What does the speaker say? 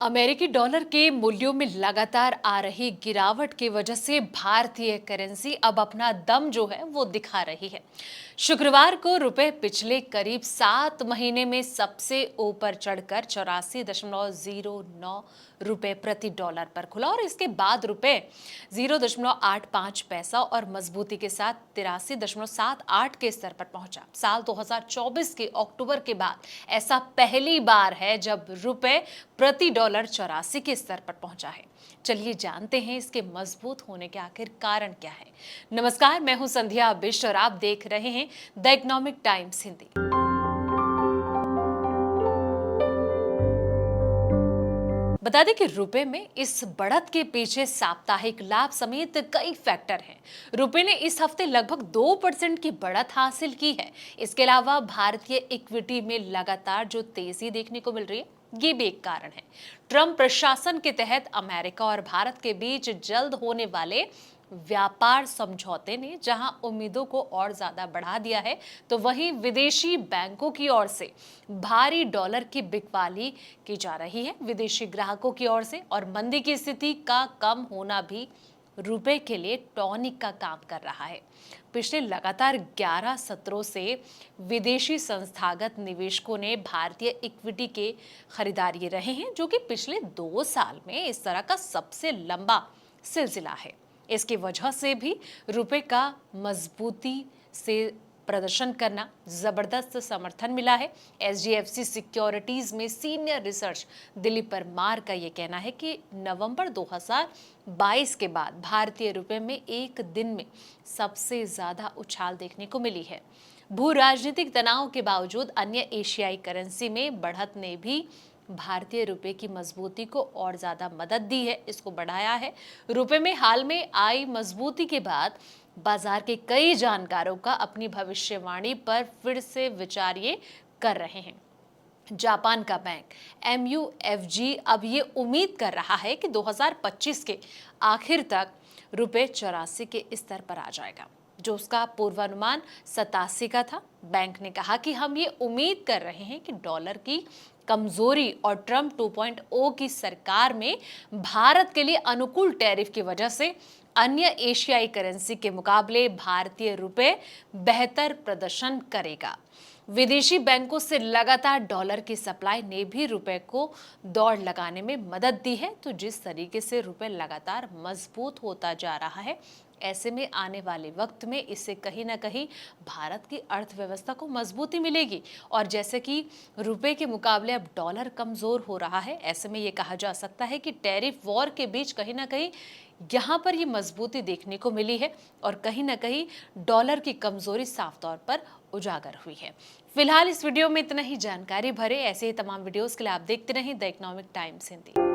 अमेरिकी डॉलर के मूल्यों में लगातार आ रही गिरावट की वजह से भारतीय करेंसी अब अपना दम जो है वो दिखा रही है। शुक्रवार को रुपए पिछले करीब 7 महीने में सबसे ऊपर चढ़कर 84.09 रुपए प्रति डॉलर पर खुला और इसके बाद रुपए 0.85 पैसा और मजबूती के साथ 83.78 के स्तर पर पहुंचा। साल 2024 के अक्टूबर के बाद ऐसा पहली बार है जब रुपए प्रति डॉलर 84 के स्तर पर पहुंचा है। चलिए जानते हैं इसके मजबूत होने के आखिर कारण क्या है। नमस्कार, मैं हूं संध्या बिष्ट और आप देख रहे हैं द इकोनॉमिक टाइम्स हिंदी। बता दें कि रुपए में इस बढ़त के पीछे साप्ताहिक लाभ समेत कई फैक्टर हैं। रुपए ने इस हफ्ते लगभग 2% की बढ़त हासिल की है। इसके अलावा भारतीय इक्विटी में लगातार जो तेजी देखने को मिल रही है, ये भी एक कारण है। ट्रंप प्रशासन के तहत अमेरिका और भारत के बीच जल्द होने वाले व्यापार समझौते ने जहां उम्मीदों को और ज्यादा बढ़ा दिया है, तो वहीं विदेशी बैंकों की ओर से भारी डॉलर की बिकवाली की जा रही है। विदेशी ग्राहकों की ओर से और मंदी की स्थिति का कम होना भी रुपए के लिए टॉनिक का काम कर रहा है। पिछले लगातार 11 सत्रों से विदेशी संस्थागत निवेशकों ने भारतीय इक्विटी के खरीदारी रहे हैं, जो कि पिछले 2 साल में इस तरह का सबसे लंबा सिलसिला है। इसकी वजह से भी रुपए का मजबूती से प्रदर्शन करना जबरदस्त समर्थन मिला है। एचडीएफसी सिक्योरिटीज में सीनियर रिसर्च दिलीप परमार का यह कहना है कि नवंबर 2022 के बाद भारतीय रुपए में एक दिन में सबसे ज्यादा उछाल देखने को मिली है। भू राजनीतिक तनाव के बावजूद अन्य एशियाई करेंसी में बढ़त ने भी भारतीय रुपए की मजबूती को और ज्यादा मदद दी है, इसको बढ़ाया है। रुपए में हाल में आई मजबूती के बाद बाजार के कई जानकारों का अपनी भविष्यवाणी पर फिर से विचार ये कर रहे हैं। जापान का बैंक MUFG अब ये उम्मीद कर रहा है कि 2025 के आखिर तक रुपए 84 के स्तर पर आ जाएगा, जो उसका पूर्वानुमान 87 का था। बैंक ने कहा कि हम ये उम्मीद कर रहे हैं कि डॉलर की कमजोरी और ट्रंप 2.0 की सरकार में भारत के लिए अनुकूल टैरिफ की वजह से अन्य एशियाई करेंसी के मुकाबले भारतीय रुपए बेहतर प्रदर्शन करेगा। विदेशी बैंकों से लगातार डॉलर की सप्लाई ने भी रुपए को दौड़ लगाने में मदद दी है। तो जिस तरीके से रुपए लगातार मजबूत होता जा रहा है, ऐसे में आने वाले वक्त में इससे कहीं ना कहीं भारत की अर्थव्यवस्था को मजबूती मिलेगी। और जैसे कि रुपए के मुकाबले अब डॉलर कमजोर हो रहा है, ऐसे में ये कहा जा सकता है कि टैरिफ वॉर के बीच कहीं ना कहीं यहाँ पर ये मजबूती देखने को मिली है और कहीं ना कहीं डॉलर की कमजोरी साफ तौर पर उजागर हुई है। फिलहाल इस वीडियो में इतना ही। जानकारी भरे ऐसे ही तमाम वीडियोस के लिए आप देखते रहें द इकोनॉमिक टाइम्स हिंदी।